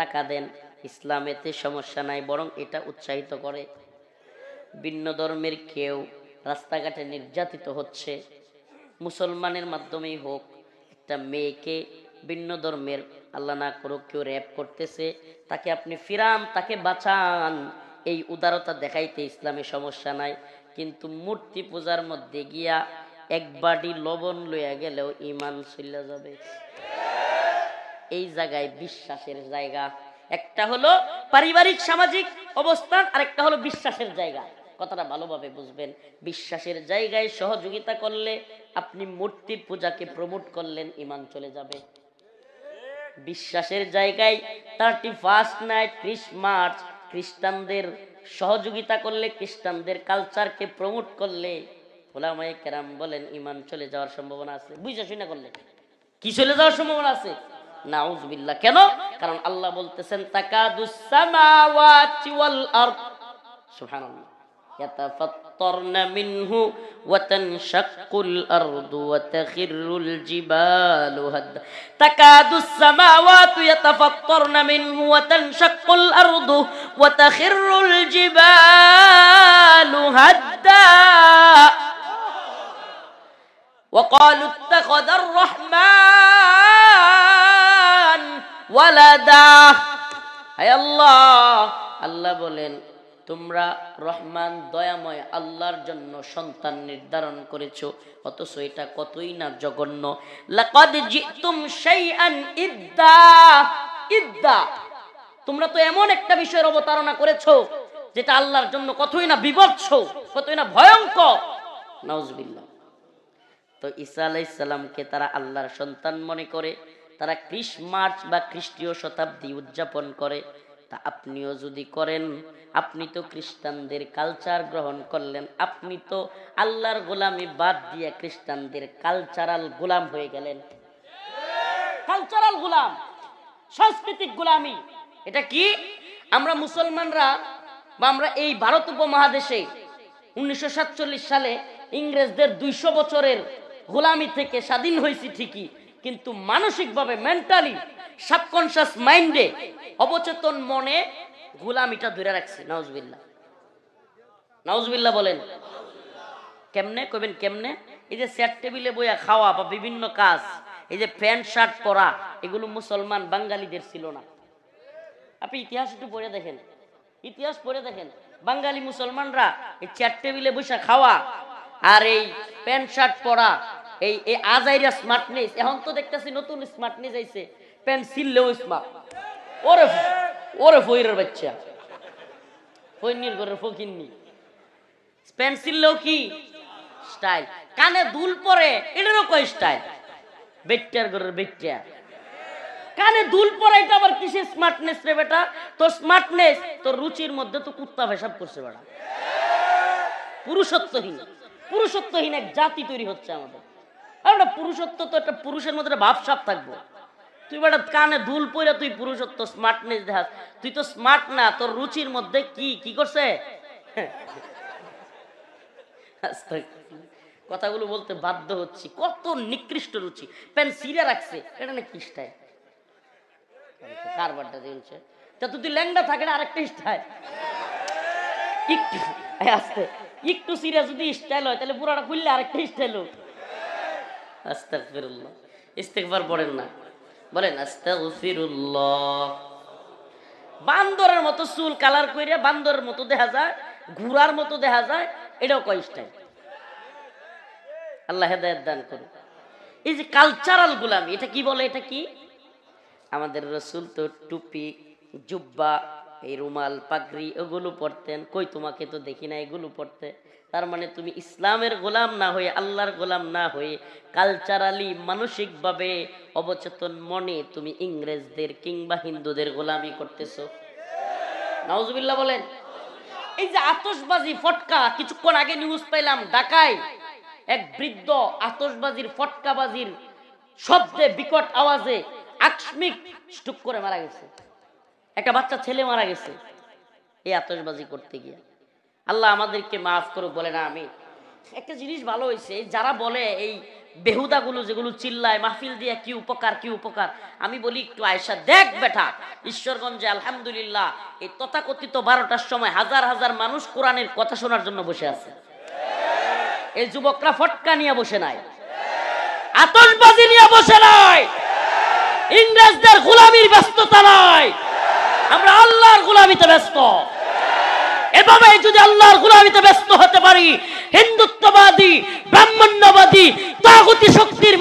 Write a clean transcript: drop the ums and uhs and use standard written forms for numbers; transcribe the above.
টাকা দেন, ইসলামেতে সমস্যা নাই, বরং এটা উৎসাহিত করে। ভিন্ন ধর্মের কেউ রাস্তাঘাটে নির্যাতিত হচ্ছে, মুসলমানের মাধ্যমেই হোক, একটা মেয়েকে ভিন্ন ধর্মের আল্লাহ না করুক কেউ র্যাপ করতেছে, তাকে আপনি ফিরান, তাকে বাঁচান, এই উদারতা দেখাইতে ইসলামে সমস্যা নাই। কিন্তু মূর্তি পূজার মধ্যে গিয়া এক বাটি লবণ লইয়া গেলেও ঈমান চলে যাবে। এই জায়গায় বিশ্বাসের জায়গা, একটা হলো পারিবারিক সামাজিক অবস্থান, আর একটা হলো বিশ্বাসের জায়গা। কথাটা ভালোভাবে বুঝবেন। বিশ্বাসের জায়গায় সহযোগিতা করলে আপনি মূর্তির পূজাকে প্রমোট করলেন, ঈমান চলে যাবে। বিশ্বাসের জায়গায় 31st নাইট ক্রিসমাস খ্রিস্টানদের সহযোগিতা করলে, খ্রিস্টানদের কালচারকে প্রমোট করলে ওলামায়ে কেরাম বলেন ঈমান চলে যাওয়ার সম্ভাবনা আছে। বুঝা শুনে করলে কি চলে যাওয়ার সম্ভাবনা আছে? নাউজুবিল্লাহ। কেন? কারণ আল্লাহ বলতেছেন তাকাদুস সামাওয়াতি ওয়াল আরদ, সুবহানাল্লাহ, ইয়াতাফাত্তারনা মিনহু ওয়া তানশাক্কুল আরদু ওয়া তাখিরুল জিবালু হাদ্দা। তাকাদুস সামাওয়াতু ইয়াতাফাত্তারনা মিনহু ওয়া তানশাক্কুল আরদু ওয়া তাখিরুল জিবালু হাদ্দা ওয়া ক্বালু ইত্তাখাযার রাহমান ওয়ালাদা। হায় আল্লাহ, আল্লাহ বলেন তোমরা রহমান দয়াময় আল্লাহর জন্য সন্তান নির্ধারণ করেছো, অথচ এটা কতই না জঘন্য। লাকাদ জিতুম শাইআন ইদ্দা, ইদ্দা, তোমরা তো এমন একটা বিষয়ের অবতারণা করেছো যেটা আল্লাহর জন্য কতই না বিভৎস, কতই না ভয়ঙ্কর। নাউজুবিল্লাহ। তো ঈসা আলাইহিস সালামকে তারা আল্লাহর সন্তান মনে করে, তারা ক্রিসমাস বা খ্রিস্টীয় শতাব্দী উদযাপন করে। তা আপনিও যদি করেন, আপনি তো খ্রিস্টানদের কালচার গ্রহণ করলেন, আপনি তো আল্লাহর গোলামি বাদ দিয়ে খ্রিস্টানদের কালচারাল গোলাম হয়ে গেলেন। কালচারাল গোলাম, সাংস্কৃতিক গোলামি। এটা কি? আমরা মুসলমানরা বা আমরা এই ভারত উপমহাদেশে 1947 সালে ইংরেজদের 200 বছরের গোলামি থেকে স্বাধীন হয়েছি ঠিকই, কিন্তু মানসিকভাবে, মেন্টালি, সাবকনশিয়াস মাইন্ডে, অবচেতন মনে গোলামিটা ধরে রাখছে। নাউজুবিল্লাহ, নাউজুবিল্লাহ বলেন। কেমনে কইবেন? কেমনে? এই যে চেয়ার টেবিলে বইয়া খাওয়া বা বিভিন্ন কাজ, এই যে প্যান্ট শার্ট পরা, এগুলো মুসলমান বাঙালিদের ছিল না। আপনি ইতিহাস একটু পড়ে দেখেন, ইতিহাস পড়ে দেখেন, বাঙালি মুসলমানরা এই চেয়ার টেবিলে বসে খাওয়া আর এই প্যান্ট শার্ট পরা, এই আজাইরা স্মার্টনেস। এখন তো দেখতেছি নতুন স্মার্টনেস আইছে, পেন্সিললেও স্মার্ট। ওরে ওরে ফইরের বাচ্চা, ফইনির ঘরের ফকিন্নি, পেন্সিললেও কি স্টাইল। কানে দুল পরে, এটারও কয় স্টাইল। বেট্টার ঘরের বেট্টা, কানে দুল পরে, এটা আবার কিসের স্মার্টনেস রে বেটা? তোর স্মার্টনেস তোর রুচির মধ্যে তো কুত্তা পেশাব করছে বেটা। পুরুষত্বহীন, পুরুষত্বহীন এক জাতি তৈরি হচ্ছে আমাদের। আমরা পুরুষত্ব তো একটা পুরুষের মধ্যে ভাবসাব থাকবো। তুই বেটা কানে দুল পরে তুই পুরুষত্ব স্মার্টনেস দেখাস, তুই তো স্মার্ট না, তোর রুচির মধ্যে কি কি করছে। কথাগুলো বলতে বাধ্য হচ্ছি, কত নিকৃষ্ট রুচি। পেন্সিলে রাখছে, এটা নাকি স্টাইল? কারবারটা দিয়েছে তা তুই ল্যাংড়া থাকে না, আরেকটা স্টাইল। একটু আস্তে, একটু সিরিয়াস যদি স্টাইল হয় তাহলে পুরাটা খুললে আরেকটা স্টাইল হোক। আস্তাগফিরুল্লাহ। ইস্তেগফার পড়েন না, বলেন আস্তাগফিরুল্লাহ। বান্দরের মতো চুল কালার কইরা বান্দরের মতো দেখা যায়, ঘোড়ার মতো দেখা যায়, এটাও কয় স্টাইল। আল্লাহ হেদায়েত দান করুন। এই যে কালচারাল গোলামি, এটা কি বলে? এটা কি? আমাদের রাসূল তো টুপি, জুব্বা, এই রুমাল, পাগড়ি এগুলো পরতেন। কই তোমাকে তো দেখি না এগুলো পরতে। তার মানে তুমি ইসলামের গোলাম না হয়ে, আল্লাহর গোলাম না হয়ে, কালচারালি, মানসিকভাবে, অবচেতন মনে তুমি ইংরেজদের কিংবা হিন্দুদের গোলামি করতেছো। নাউজুবিল্লাহ বলেন। এই যে আতশবাজি, ফটকা, কিছুক্ষণ আগে নিউজ পাইলাম ঢাকায় এক বৃদ্ধ আতশবাজির, ফটকাবাজির শব্দে, বিকট আওয়াজে আকস্মিক স্ট্রোক করে মারা গেছে। একটা বাচ্চা ছেলে মারা গেছে এই আতশবাজি করতে গিয়ে। আল্লাহ আমাদেরকে মাফ করুক, বলে না আমি। একটা জিনিস ভালো হয়েছে, যারা বলে এই বেহুদাগুলো যেগুলো চিল্লায় মাহফিল দিয়ে কি উপকার কি উপকার, আমি বলি একটু আয়েশা দেখ বেটা, ঈশ্বরগঞ্জে আলহামদুলিল্লাহ এই তথাকথিত 12টার সময় হাজার হাজার মানুষ কোরআনের কথা শোনার জন্য বসে আছে। এই যুবকরা ফটকা নিয়ে বসে নাই, আতশবাজি নিয়ে বসে নাই, ইংরেজদের গোলামির ব্যস্ততা নাই, আমরা আল্লাহর গোলামিতে ব্যস্ত। এভাবে যদি আল্লাহর গোলামিতে ব্যস্ত হতে পারি, হিন্দুত্ববাদী ব্রাহ্মণ্যবাদী তাগুতি শক্তির